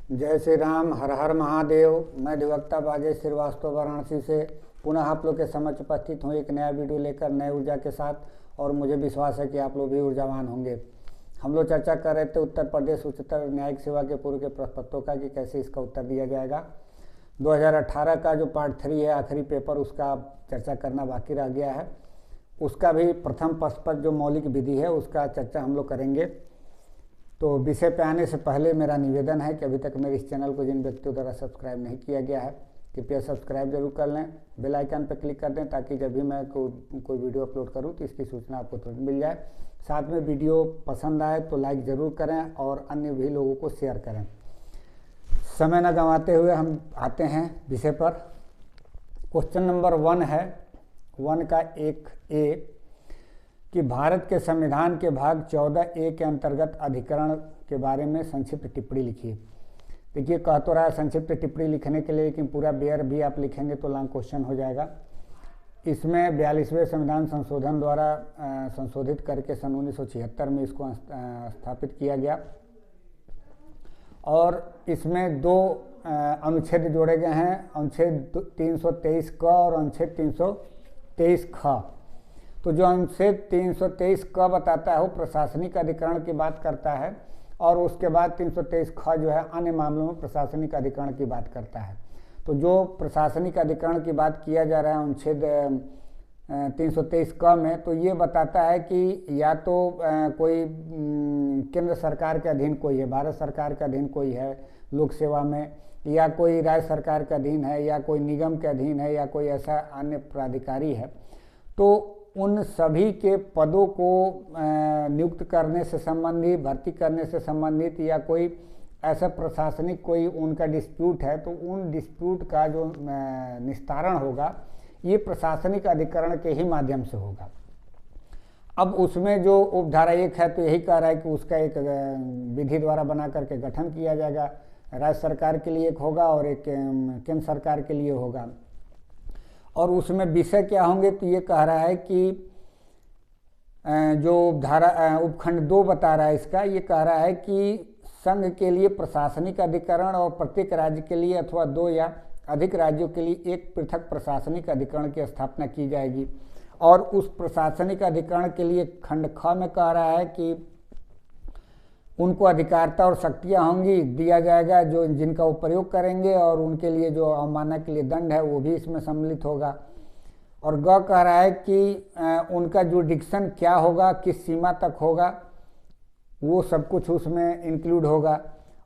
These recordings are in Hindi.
जय श्री राम, हर हर महादेव। मैं अधिवक्ता बाजेश श्रीवास्तव वाराणसी से पुनः आप लोग के समक्ष उपस्थित हूँ एक नया वीडियो लेकर नए ऊर्जा के साथ। और मुझे विश्वास है कि आप लोग भी ऊर्जावान होंगे। हम लोग चर्चा कर रहे थे उत्तर प्रदेश उच्चतर न्यायिक सेवा के पूर्व के प्रश्नपत्रों का कि कैसे इसका उत्तर दिया जाएगा। 2018 का जो पार्ट 3 है, आखिरी पेपर, उसका चर्चा करना बाकी रह गया है। उसका भी प्रथम प्रश्न पर जो मौलिक विधि है उसका चर्चा हम लोग करेंगे। तो विषय पे आने से पहले मेरा निवेदन है कि अभी तक मेरे इस चैनल को जिन व्यक्तियों द्वारा सब्सक्राइब नहीं किया गया है, कृपया सब्सक्राइब जरूर कर लें, बेल आइकन पर क्लिक कर दें ताकि जब भी मैं कोई वीडियो अपलोड करूं तो इसकी सूचना आपको तुरंत मिल जाए। साथ में वीडियो पसंद आए तो लाइक ज़रूर करें और अन्य भी लोगों को शेयर करें। समय न गंवाते हुए हम आते हैं विषय पर। क्वेश्चन नंबर 1 है, 1 का 1A कि भारत के संविधान के भाग 14A के अंतर्गत अधिकरण के बारे में संक्षिप्त टिप्पणी लिखिए। देखिए, कह तो रहा है संक्षिप्त टिप्पणी लिखने के लिए, लेकिन पूरा बेयर भी आप लिखेंगे तो लॉन्ग क्वेश्चन हो जाएगा। इसमें 42वें संविधान संशोधन द्वारा संशोधित करके सन 1976 में इसको स्थापित किया गया और इसमें 2 अनुच्छेद जोड़े गए हैं, अनुच्छेद 323 क और अनुच्छेद 323 ख। तो जो अनुच्छेद 323 क बताता है वो प्रशासनिक अधिकरण की बात करता है और उसके बाद 323 ख जो है अन्य मामलों में प्रशासनिक अधिकरण की बात करता है। तो जो प्रशासनिक अधिकरण की बात किया जा रहा है अनुच्छेद 323 क में, तो ये बताता है कि या तो कोई केंद्र सरकार के अधीन कोई है, भारत सरकार के अधीन कोई है लोक सेवा में, या कोई राज्य सरकार के अधीन है, या कोई निगम के अधीन है, या कोई ऐसा अन्य प्राधिकारी है, तो उन सभी के पदों को नियुक्त करने से संबंधित, भर्ती करने से संबंधित, या कोई ऐसा प्रशासनिक कोई उनका डिस्प्यूट है तो उन डिस्प्यूट का जो निस्तारण होगा ये प्रशासनिक अधिकरण के ही माध्यम से होगा। अब उसमें जो उपधारा 1 है तो यही कह रहा है कि उसका एक विधि द्वारा बना करके गठन किया जाएगा। राज्य सरकार के लिए एक होगा और एक केंद्र सरकार के लिए होगा। और उसमें विषय क्या होंगे तो ये कह रहा है कि जो उपखंड 2 बता रहा है इसका, ये कह रहा है कि संघ के लिए प्रशासनिक अधिकरण और प्रत्येक राज्य के लिए अथवा 2 या अधिक राज्यों के लिए एक पृथक प्रशासनिक अधिकरण की स्थापना की जाएगी। और उस प्रशासनिक अधिकरण के लिए खंड ख में कह रहा है कि उनको अधिकारिता और शक्तियाँ होंगी, दिया जाएगा जो जिनका वो प्रयोग करेंगे, और उनके लिए जो अवमानना के लिए दंड है वो भी इसमें सम्मिलित होगा। और ग कह रहा है कि उनका जुडिक्शन क्या होगा, किस सीमा तक होगा, वो सब कुछ उसमें इंक्लूड होगा।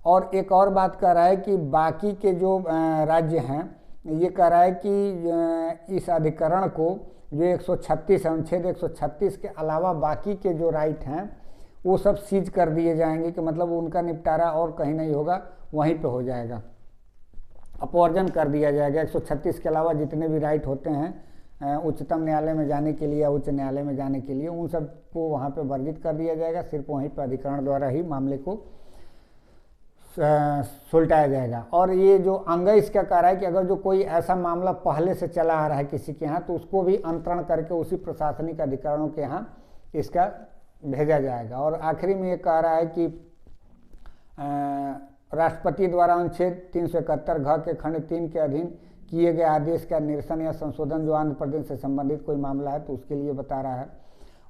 और एक और बात कह रहा है कि बाकी के जो राज्य हैं, ये कह रहा है कि इस अधिकरण को जो 136 अनुच्छेद 136 के अलावा बाकी के जो राइट हैं वो सब सीज कर दिए जाएंगे, कि मतलब उनका निपटारा और कहीं नहीं होगा, वहीं पे हो जाएगा, अपवर्जन कर दिया जाएगा। 136 के अलावा जितने भी राइट होते हैं उच्चतम न्यायालय में जाने के लिए या उच्च न्यायालय में जाने के लिए, उन सब को वहाँ पे वर्जित कर दिया जाएगा। सिर्फ वहीं पर अधिकरण द्वारा ही मामले को सुलटाया जाएगा। और ये जो अंग इसका कह रहा है कि अगर जो कोई ऐसा मामला पहले से चला आ रहा है किसी के यहाँ, तो उसको भी अंतरण करके उसी प्रशासनिक अधिकारियों के यहाँ इसका भेजा जाएगा। और आखिरी में ये कह रहा है कि राष्ट्रपति द्वारा अनुच्छेद 371 घ के खंड 3 के अधीन किए गए आदेश का निरसन या संशोधन जो आंध्र प्रदेश से संबंधित कोई मामला है तो उसके लिए बता रहा है।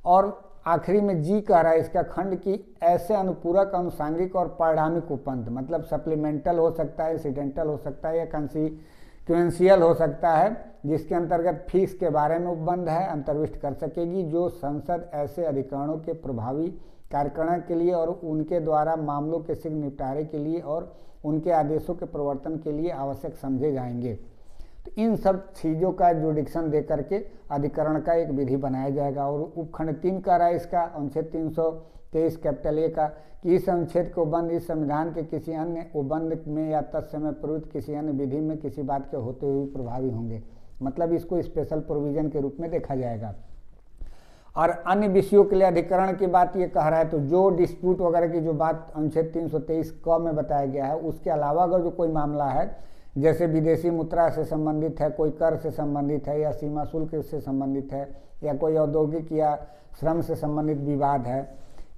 और आखिरी में जी कह रहा है इसका खंड की ऐसे अनुपूरक, अनुसांगिक और परिणामिक उपबंध, मतलब सप्लीमेंटल हो सकता है, इंसिडेंटल हो सकता है, या कंसीक्वेंशियल हो सकता है, जिसके अंतर्गत फीस के बारे में उपबंध है, अंतर्विष्ट कर सकेगी, जो संसद ऐसे अधिकरणों के प्रभावी कार्यकरण के लिए और उनके द्वारा मामलों के शीघ्र निपटारे के लिए और उनके आदेशों के प्रवर्तन के लिए आवश्यक समझे जाएंगे। तो इन सब चीज़ों का जुडिक्शन दे करके अधिकरण का एक विधि बनाया जाएगा। और उपखंड 3 का रहा है इसका अनुच्छेद 323 कैपिटल A का कि इस अनुच्छेद के उपबंध इस संविधान के किसी अन्य उपबंध में या तत्समय प्रवृत्त किसी अन्य विधि में किसी बात के होते हुए प्रभावी होंगे, मतलब इसको स्पेशल प्रोविजन के रूप में देखा जाएगा। और अन्य विषयों के लिए अधिकरण की बात ये कह रहा है, तो जो डिस्प्यूट वगैरह की जो बात अनुच्छेद 323 क में बताया गया है, उसके अलावा अगर जो कोई मामला है, जैसे विदेशी मुद्रा से संबंधित है, कोई कर से संबंधित है, या सीमा शुल्क से संबंधित है, या कोई औद्योगिक या श्रम से संबंधित विवाद है,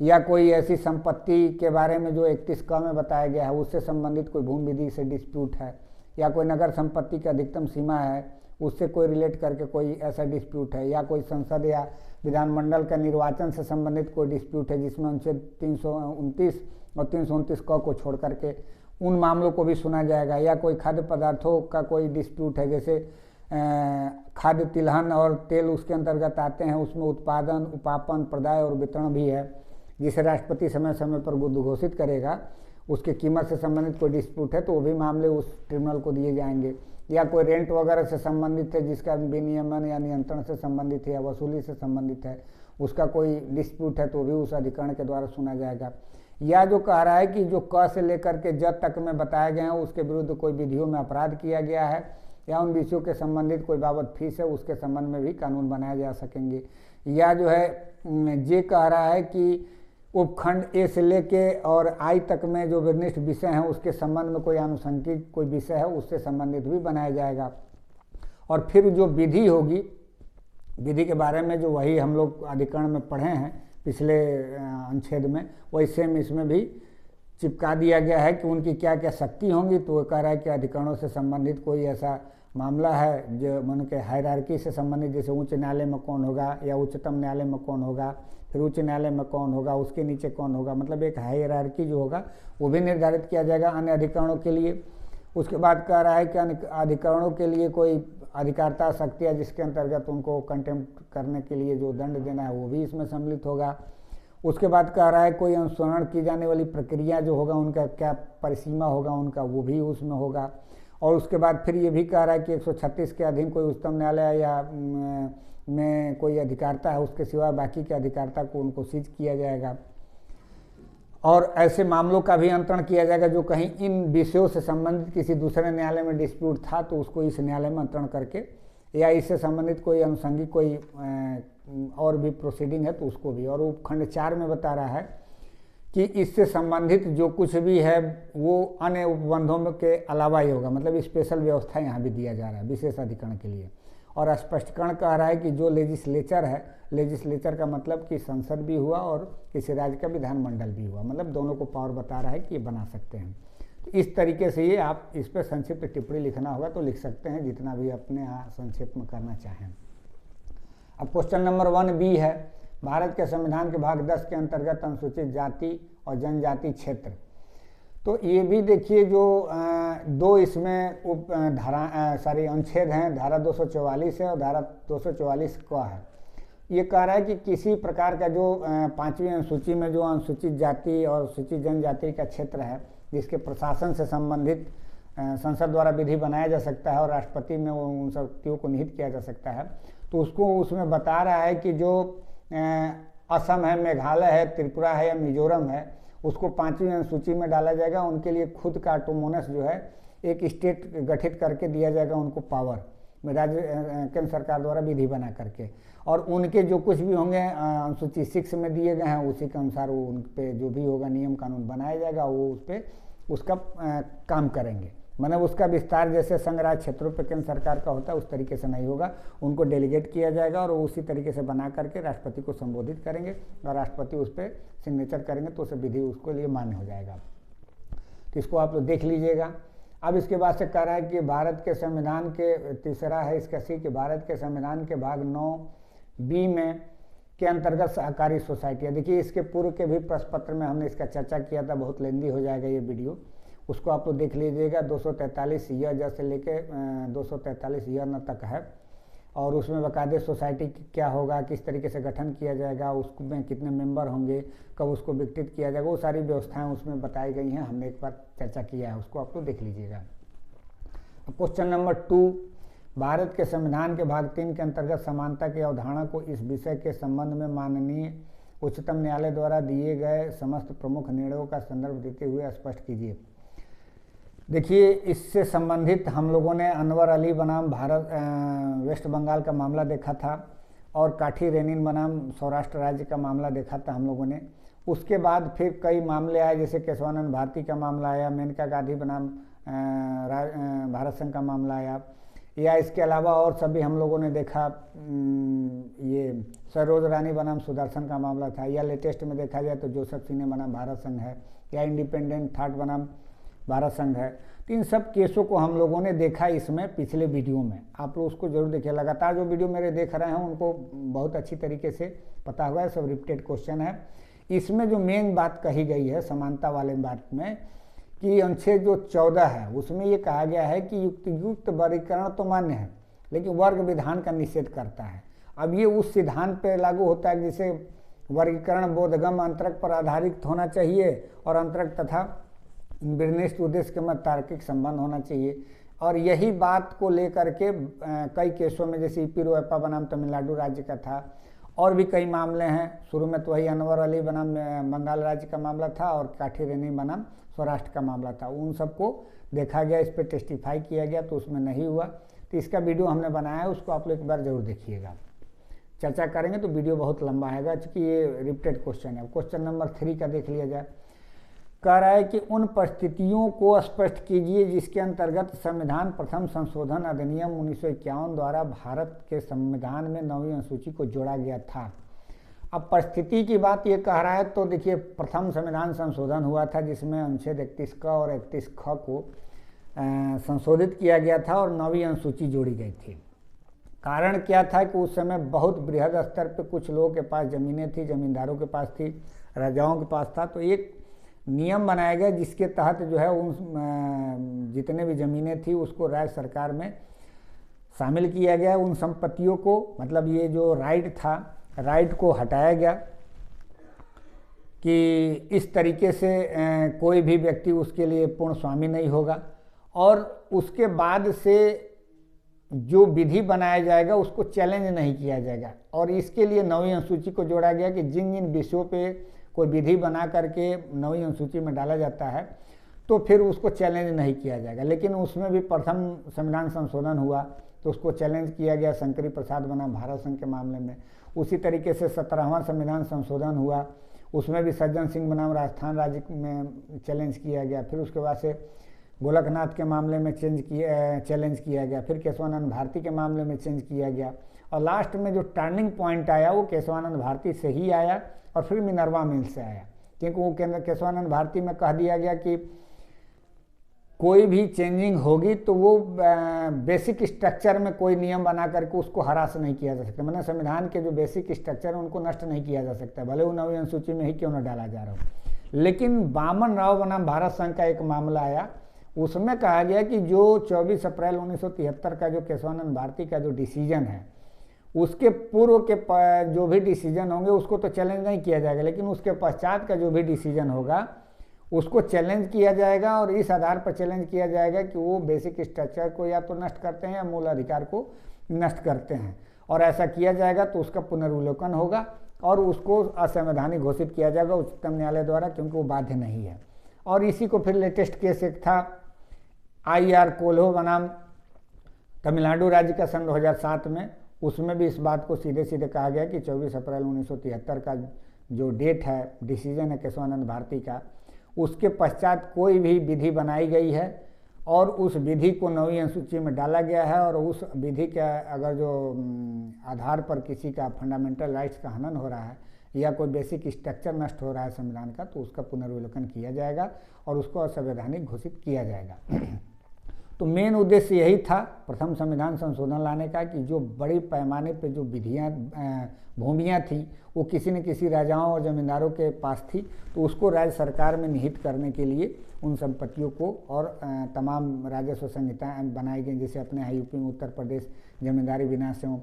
या कोई ऐसी संपत्ति के बारे में जो 31 क में बताया गया है उससे संबंधित कोई भूमि विधि से डिस्प्यूट है, या कोई नगर संपत्ति की अधिकतम सीमा है उससे कोई रिलेट करके कोई ऐसा डिस्प्यूट है, या कोई संसद या विधानमंडल का निर्वाचन से संबंधित कोई डिस्प्यूट है जिसमें अनुच्छेद 329 और 329 क को छोड़ करके उन मामलों को भी सुना जाएगा, या कोई खाद्य पदार्थों का कोई डिस्प्यूट है जैसे खाद्य तिलहन और तेल उसके अंतर्गत आते हैं, उसमें उत्पादन, उपापन, प्रदाय और वितरण भी है जिसे राष्ट्रपति समय समय पर उद्घोषित करेगा, उसके कीमत से संबंधित कोई डिस्प्यूट है तो वो भी मामले उस ट्रिब्यूनल को दिए जाएंगे, या कोई रेंट वगैरह से संबंधित है जिसका विनियमन या नियंत्रण से संबंधित है या वसूली से संबंधित है उसका कोई डिस्प्यूट है तो भी उस अधिकरण के द्वारा सुना जाएगा, या जो कह रहा है कि जो क से लेकर के ज तक में बताए गए हैं उसके विरुद्ध कोई विधियों में अपराध किया गया है या उन विषयों के संबंधित कोई बाबत फीस है उसके संबंध में भी कानून बनाए जा सकेंगे, या जो है जे कह रहा है कि उपखंड ए से लेके और आई तक में जो निर्दिष्ट विषय हैं उसके संबंध में कोई आनुषंगिक कोई विषय है उससे संबंधित भी बनाया जाएगा। और फिर जो विधि होगी, विधि के बारे में जो वही हम लोग अधिकरण में पढ़े हैं पिछले अनुच्छेद में, वही सेम इसमें भी चिपका दिया गया है कि उनकी क्या क्या शक्ति होंगी। तो वो कह रहा है कि अधिकरणों से संबंधित कोई ऐसा मामला है जो मन के हायरार्की से संबंधित, जैसे उच्च न्यायालय में कौन होगा या उच्चतम न्यायालय में कौन होगा, फिर उच्च न्यायालय में कौन होगा, उसके नीचे कौन होगा, मतलब एक हायरार्की जो होगा वो भी निर्धारित किया जाएगा अन्य अधिकरणों के लिए। उसके बाद कह रहा है कि अधिकरणों के लिए कोई अधिकारता शक्ति है जिसके अंतर्गत उनको कंटेम्प्ट करने के लिए जो दंड देना है वो भी इसमें सम्मिलित होगा। उसके बाद कह रहा है कोई अनुसरण की जाने वाली प्रक्रिया जो होगा उनका क्या परिसीमा होगा उनका, वो भी उसमें होगा। और उसके बाद फिर ये भी कह रहा है कि 136 के अधीन कोई उच्चतम न्यायालय या में कोई अधिकारता है उसके सिवा बाकी के अधिकारता को उनको सीज किया जाएगा। और ऐसे मामलों का भी अंतरण किया जाएगा जो कहीं इन विषयों से संबंधित किसी दूसरे न्यायालय में डिस्प्यूट था तो उसको इस न्यायालय में अंतरण करके, या इससे संबंधित कोई अनुषंगिक कोई और भी प्रोसीडिंग है तो उसको भी। और उपखंड 4 में बता रहा है कि इससे संबंधित जो कुछ भी है वो अन्य उपबंधों के अलावा ही होगा, मतलब स्पेशल व्यवस्था यहाँ भी दिया जा रहा है विशेष अधिकरण के लिए। और स्पष्टीकरण कह रहा है कि जो लेजिस्लेचर है, लेजिस्लेचर का मतलब कि संसद भी हुआ और किसी राज्य का विधानमंडल भी हुआ, मतलब दोनों को पावर बता रहा है कि ये बना सकते हैं। तो इस तरीके से ये आप इस पर संक्षिप्त टिप्पणी लिखना होगा तो लिख सकते हैं जितना भी अपने यहाँ संक्षेप में करना चाहें। अब क्वेश्चन नंबर 1B है, भारत के संविधान के भाग 10 के अंतर्गत अनुसूचित जाति और जनजाति क्षेत्र। तो ये भी देखिए जो दो इसमें अनुच्छेद हैं, धारा 244 है और धारा 244 क है। ये कह रहा है कि किसी प्रकार का जो 5वीं अनुसूची में जो अनुसूचित जाति और अनुसूचित जनजाति का क्षेत्र है जिसके प्रशासन से संबंधित संसद द्वारा विधि बनाया जा सकता है और राष्ट्रपति में वो उन शक्तियों को निहित किया जा सकता है, तो उसको उसमें बता रहा है कि जो असम है, मेघालय है, त्रिपुरा है या मिजोरम है उसको 5वीं अनुसूची में डाला जाएगा। उनके लिए खुद का ऑटोनोमस जो है एक स्टेट गठित करके दिया जाएगा उनको पावर, राज्य केंद्र सरकार द्वारा विधि बना करके, और उनके जो कुछ भी होंगे अनुसूची 6 में दिए गए हैं उसी के अनुसार वो उन पे जो भी होगा नियम कानून बनाया जाएगा, वो उस पर उसका काम करेंगे। मतलब उसका विस्तार जैसे संघ राज्य क्षेत्रों पर केंद्र सरकार का होता है उस तरीके से नहीं होगा, उनको डेलीगेट किया जाएगा और उसी तरीके से बना करके राष्ट्रपति को संबोधित करेंगे और राष्ट्रपति उस पर सिग्नेचर करेंगे तो उसे विधि उसके लिए मान्य हो जाएगा। तो इसको आप लोग देख लीजिएगा। अब इसके बाद से कह रहा है कि भारत के संविधान के तीसरा है इसका सी कि भारत के संविधान के भाग 9B में के अंतर्गत सहकारी सोसाइटियाँ। देखिए इसके पूर्व के भी प्रश्न पत्र में हमने इसका चर्चा किया था, बहुत लेंदी हो जाएगा ये वीडियो, उसको आप लोग देख लीजिएगा। 243 ईयर से लेके 243 ईयर न तक है और उसमें बाकायदे सोसाइटी क्या होगा, किस तरीके से गठन किया जाएगा, उसमें कितने मेंबर होंगे, कब उसको विकसित किया जाएगा, वो सारी व्यवस्थाएं उसमें बताई गई हैं, हमने एक बार चर्चा किया है, उसको आप लोग देख लीजिएगा। क्वेश्चन नंबर 2, भारत के संविधान के भाग 3 के अंतर्गत समानता की अवधारणा को इस विषय के संबंध में माननीय उच्चतम न्यायालय द्वारा दिए गए समस्त प्रमुख निर्णयों का संदर्भ देते हुए स्पष्ट कीजिए। देखिए इससे संबंधित हम लोगों ने अनवर अली बनाम वेस्ट बंगाल का मामला देखा था और काठी रेनिन बनाम सौराष्ट्र राज्य का मामला देखा था हम लोगों ने। उसके बाद फिर कई मामले आए, जैसे केशवानंद भारती का मामला आया, मेनका गांधी बनाम भारत संघ का मामला आया, या इसके अलावा और सभी हम लोगों ने देखा, ये सरोज रानी बनाम सुदर्शन का मामला था, या लेटेस्ट में देखा जाए तो जोसेफ सिन्हा बनाम भारत संघ है, या इंडिपेंडेंट थाट बनाम भारत संघ है। तो इन सब केसों को हम लोगों ने देखा इसमें पिछले वीडियो में। आप लोग उसको जरूर देखिए। लगातार जो वीडियो मेरे देख रहे हैं उनको बहुत अच्छी तरीके से पता हुआ है, सब रिपीटेड क्वेश्चन है। इसमें जो मेन बात कही गई है समानता वाले बात में कि अनुच्छेद जो 14 है उसमें ये कहा गया है कि युक्त वर्गीकरण तो मान्य है लेकिन वर्ग विधान का निषेध करता है। अब ये उस सिद्धांत पर लागू होता है जिसे वर्गीकरण बोधगम्य अंतरक पर आधारित होना चाहिए और अंतरक तथा निर्दिष्ट उद्देश्य के मध्य तार्किक संबंध होना चाहिए। और यही बात को लेकर के कई केसों में, जैसे ईपी रोयप्पा बनाम तमिलनाडु राज्य का था, और भी कई मामले हैं। शुरू में तो वही अनवर अली बनाम बंगाल राज्य का मामला था और काठी रेनी बनाम सौराष्ट्र का मामला था। उन सबको देखा गया, इस पर टेस्टिफाई किया गया तो उसमें नहीं हुआ। तो इसका वीडियो हमने बनाया है, उसको आप लोग एक बार जरूर देखिएगा। चर्चा करेंगे तो वीडियो बहुत लंबा आएगा क्योंकि ये रिपीटेड क्वेश्चन है। क्वेश्चन नंबर 3 का देख लिया जाए। कह रहा है कि उन परिस्थितियों को स्पष्ट कीजिए जिसके अंतर्गत संविधान प्रथम संशोधन अधिनियम 1951 द्वारा भारत के संविधान में 9वीं अनुसूची को जोड़ा गया था। अब परिस्थिति की बात ये कह रहा है तो देखिए, प्रथम संविधान संशोधन हुआ था जिसमें अनुच्छेद 31 क और 31 ख को संशोधित किया गया था और 9वीं अनुसूची जोड़ी गई थी। कारण क्या था कि उस समय बहुत बृहद स्तर पर कुछ लोगों के पास ज़मीनें थी, ज़मींदारों के पास थी, राजाओं के पास था। तो एक नियम बनाया गया जिसके तहत जो है उन जितने भी ज़मीनें थी उसको राज्य सरकार में शामिल किया गया। उन संपत्तियों को, मतलब ये जो राइट था, राइट को हटाया गया कि इस तरीके से कोई भी व्यक्ति उसके लिए पूर्ण स्वामी नहीं होगा। और उसके बाद से जो विधि बनाया जाएगा उसको चैलेंज नहीं किया जाएगा। और इसके लिए 9वीं अनुसूची को जोड़ा गया कि जिन जिन विषयों पे कोई विधि बना करके 9वीं अनुसूची में डाला जाता है तो फिर उसको चैलेंज नहीं किया जाएगा। लेकिन उसमें भी प्रथम संविधान संशोधन हुआ तो उसको चैलेंज किया गया शंकरी प्रसाद बनाम भारत संघ के मामले में। उसी तरीके से 17वां संविधान संशोधन हुआ, उसमें भी सज्जन सिंह बनाम राजस्थान राज्य में चैलेंज किया गया। फिर उसके बाद से गोलकनाथ के मामले में चैलेंज किया गया। फिर केशवानंद भारती के मामले में चेंज किया गया। और लास्ट में जो टर्निंग पॉइंट आया वो केशवानंद भारती से ही आया और फिर मिनर्वा मिल से आया, क्योंकि वो केशवानंद भारती में कह दिया गया कि कोई भी चेंजिंग होगी तो वो बेसिक स्ट्रक्चर में कोई नियम बना करके उसको हरास नहीं किया जा सकता। मतलब संविधान के जो बेसिक स्ट्रक्चर है उनको नष्ट नहीं किया जा सकता, भले वो 9वीं अनुसूची में ही क्यों न डाला जा रहा हो। लेकिन बामन राव बनाम भारत संघ का एक मामला आया, उसमें कहा गया कि जो 24 अप्रैल 1973 का जो केशवानंद भारती का जो डिसीजन है उसके पूर्व के जो भी डिसीजन होंगे उसको तो चैलेंज नहीं किया जाएगा, लेकिन उसके पश्चात का जो भी डिसीजन होगा उसको चैलेंज किया जाएगा। और इस आधार पर चैलेंज किया जाएगा कि वो बेसिक स्ट्रक्चर को या तो नष्ट करते हैं या मूल अधिकार को नष्ट करते हैं। और ऐसा किया जाएगा तो उसका पुनर्विलोकन होगा और उसको असंवैधानिक घोषित किया जाएगा उच्चतम न्यायालय द्वारा, क्योंकि वो बाध्य नहीं है। और इसी को फिर लेटेस्ट केस एक था IR कोल्हो बनाम तमिलनाडु राज्य का सन 2007 में, उसमें भी इस बात को सीधे सीधे कहा गया कि 24 अप्रैल 1973 का जो डेट है, डिसीजन है केशवानंद भारती का, उसके पश्चात कोई भी विधि बनाई गई है और उस विधि को 9वीं अनुसूची में डाला गया है और उस विधि के अगर जो आधार पर किसी का फंडामेंटल राइट्स का हनन हो रहा है या कोई बेसिक स्ट्रक्चर नष्ट हो रहा है संविधान का, तो उसका पुनर्विलोकन किया जाएगा और उसको असंवैधानिक घोषित किया जाएगा। तो मेन उद्देश्य यही था प्रथम संविधान संशोधन लाने का कि जो बड़ी पैमाने पे जो विधियाँ भूमियाँ थी वो किसी न किसी राजाओं और जमींदारों के पास थी, तो उसको राज्य सरकार में निहित करने के लिए उन संपत्तियों को और तमाम राजस्व संहिताएँ बनाई गई। जैसे अपने यहाँ यूपी में उत्तर प्रदेश जमींदारी विनाश एवं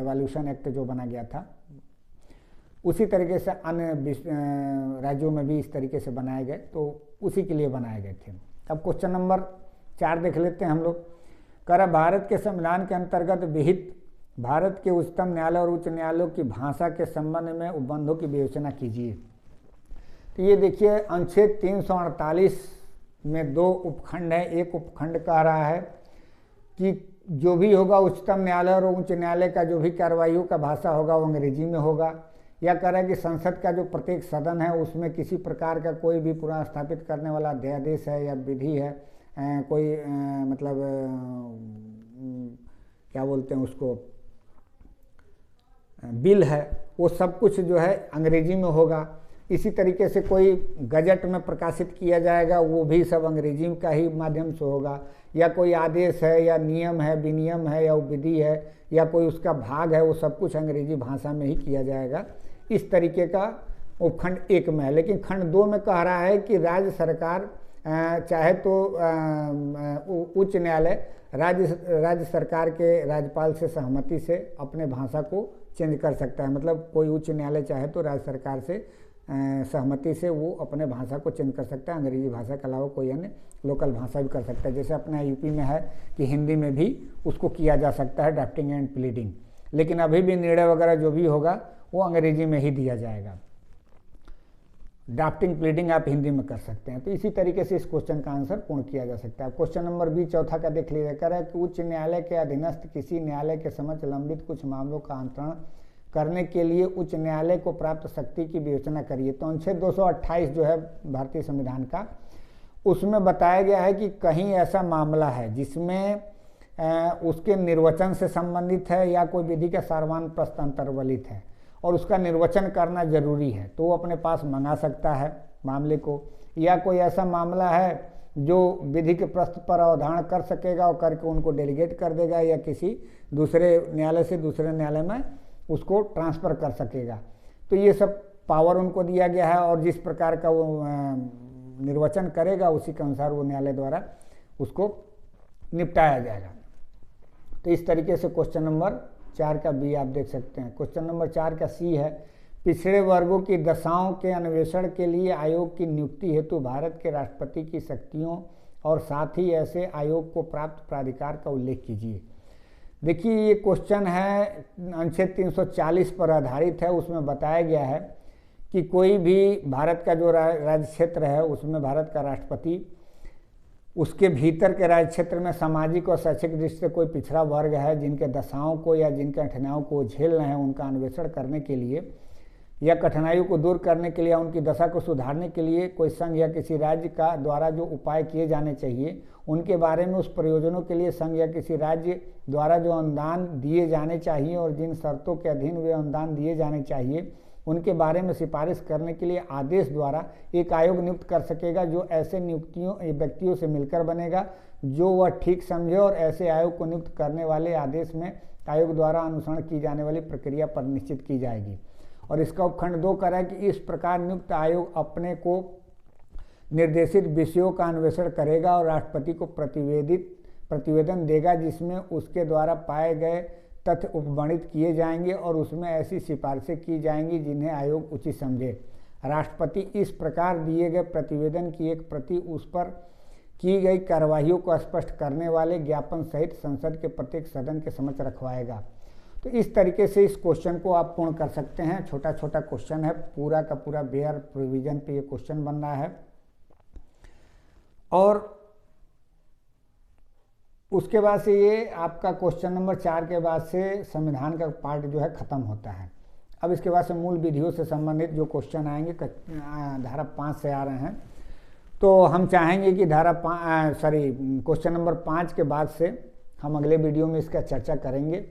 एवोल्यूशन एक्ट जो बना गया था, उसी तरीके से अन्य राज्यों में भी इस तरीके से बनाए गए, तो उसी के लिए बनाए गए थे। अब क्वेश्चन नंबर 4 देख लेते हैं हम लोग। कह भारत के संविधान के अंतर्गत विहित भारत के उच्चतम न्यायालय और उच्च न्यायालयों की भाषा के संबंध में उपबंधों की विवेचना कीजिए। तो ये देखिए अनुच्छेद 348 में 2 उपखंड है। एक उपखंड कह रहा है कि जो भी होगा उच्चतम न्यायालय और उच्च न्यायालय का जो भी कार्रवाइयों का भाषा होगा वो अंग्रेजी में होगा। या कह रहा है कि संसद का जो प्रत्येक सदन है उसमें किसी प्रकार का कोई भी पुनः स्थापित करने वाला अध्यादेश है या विधि है कोई मतलब क्या बोलते हैं उसको, बिल है, वो सब कुछ जो है अंग्रेजी में होगा। इसी तरीके से कोई गजट में प्रकाशित किया जाएगा, वो भी सब अंग्रेजी का ही माध्यम से होगा। या कोई आदेश है या नियम है, विनियम है या विधि है या कोई उसका भाग है, वो सब कुछ अंग्रेजी भाषा में ही किया जाएगा। इस तरीके का वो खंड 1 में है। लेकिन खंड 2 में कह रहा है कि राज्य सरकार चाहे तो उच्च न्यायालय राज्य सरकार के राज्यपाल से सहमति से अपने भाषा को चेंज कर सकता है। मतलब कोई उच्च न्यायालय चाहे तो राज्य सरकार से सहमति से वो अपने भाषा को चेंज कर सकता है। अंग्रेजी भाषा के अलावा कोई अन्य लोकल भाषा भी कर सकता है। जैसे अपना यूपी में है कि हिंदी में भी उसको किया जा सकता है ड्राफ्टिंग एंड प्लीडिंग। लेकिन अभी भी निर्णय वगैरह जो भी होगा वो अंग्रेजी में ही दिया जाएगा। ड्राफ्टिंग प्लीडिंग आप हिंदी में कर सकते हैं। तो इसी तरीके से इस क्वेश्चन का आंसर पूर्ण किया जा सकता है। क्वेश्चन नंबर बी चौथा का देख लीजिए, कह रहा है कि उच्च न्यायालय के अधीनस्थ किसी न्यायालय के समक्ष लंबित कुछ मामलों का अंतरण करने के लिए उच्च न्यायालय को प्राप्त शक्ति की विवेचना करिए। तो अनुच्छेद 228 जो है भारतीय संविधान का, उसमें बताया गया है कि कहीं ऐसा मामला है जिसमें उसके निर्वचन से संबंधित है या कोई विधि के सारवान प्रश्न अंतर्वलित है और उसका निर्वचन करना जरूरी है, तो वो अपने पास मंगा सकता है मामले को। या कोई ऐसा मामला है जो विधि के प्रश्न पर अवधारण कर सकेगा और करके उनको डेलीगेट कर देगा या किसी दूसरे न्यायालय से दूसरे न्यायालय में उसको ट्रांसफ़र कर सकेगा। तो ये सब पावर उनको दिया गया है और जिस प्रकार का वो निर्वचन करेगा उसी के अनुसार वो न्यायालय द्वारा उसको निपटाया जाएगा। तो इस तरीके से क्वेश्चन नंबर 4 का बी आप देख सकते हैं। क्वेश्चन नंबर 4 का सी है, पिछड़े वर्गों की दशाओं के अन्वेषण के लिए आयोग की नियुक्ति हेतु भारत के राष्ट्रपति की शक्तियों और साथ ही ऐसे आयोग को प्राप्त प्राधिकार का उल्लेख कीजिए। देखिए ये क्वेश्चन है अनुच्छेद 340 पर आधारित है। उसमें बताया गया है कि कोई भी भारत का जो राज्य क्षेत्र है उसमें भारत का राष्ट्रपति, उसके भीतर के राज्य क्षेत्र में सामाजिक और शैक्षिक दृष्टि से कोई पिछड़ा वर्ग है जिनके दशाओं को या जिनके कठिनाइयों को झेल रहे हैं, उनका अन्वेषण करने के लिए या कठिनाइयों को दूर करने के लिए या उनकी दशा को सुधारने के लिए कोई संघ या किसी राज्य का द्वारा जो उपाय किए जाने चाहिए उनके बारे में, उस प्रयोजनों के लिए संघ या किसी राज्य द्वारा जो अनुदान दिए जाने चाहिए और जिन शर्तों के अधीन वे अनुदान दिए जाने चाहिए उनके बारे में सिफारिश करने के लिए आदेश द्वारा एक आयोग नियुक्त कर सकेगा, जो ऐसे व्यक्तियों से मिलकर बनेगा जो वह ठीक समझे और ऐसे आयोग को नियुक्त करने वाले आदेश में आयोग द्वारा अनुसरण की जाने वाली प्रक्रिया पर निश्चित की जाएगी। और इसका उपखंड 2 कर रहा है कि इस प्रकार नियुक्त आयोग अपने को निर्देशित विषयों का अन्वेषण करेगा और राष्ट्रपति को प्रतिवेदन देगा जिसमें उसके द्वारा पाए गए तथ्य उपवर्णित किए जाएंगे और उसमें ऐसी सिफारिशें की जाएंगी जिन्हें आयोग उचित समझे। राष्ट्रपति इस प्रकार दिए गए प्रतिवेदन की एक प्रति उस पर की गई कार्रवाइयों को स्पष्ट करने वाले ज्ञापन सहित संसद के प्रत्येक सदन के समक्ष रखवाएगा। तो इस तरीके से इस क्वेश्चन को आप पूर्ण कर सकते हैं। छोटा छोटा क्वेश्चन है, पूरा का पूरा बेयर प्रोविजन पे ये क्वेश्चन बन रहा है। और उसके बाद से ये आपका क्वेश्चन नंबर 4 के बाद से संविधान का पार्ट जो है ख़त्म होता है। अब इसके बाद से मूल विधियों से संबंधित जो क्वेश्चन आएंगे धारा 5 से आ रहे हैं। तो हम चाहेंगे कि क्वेश्चन नंबर 5 के बाद से हम अगले वीडियो में इसका चर्चा करेंगे।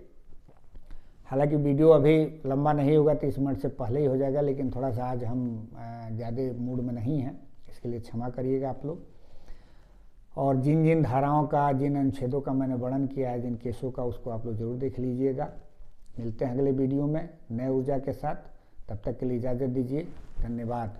हालांकि वीडियो अभी लंबा नहीं होगा, 30 मिनट से पहले ही हो जाएगा, लेकिन थोड़ा सा आज हम ज़्यादा मूड में नहीं हैं, इसके लिए क्षमा करिएगा आप लोग। और जिन जिन धाराओं का, जिन अनुच्छेदों का मैंने वर्णन किया है, जिन केसों का, उसको आप लोग ज़रूर देख लीजिएगा। मिलते हैं अगले वीडियो में नए ऊर्जा के साथ। तब तक के लिए इजाज़त दीजिए। धन्यवाद।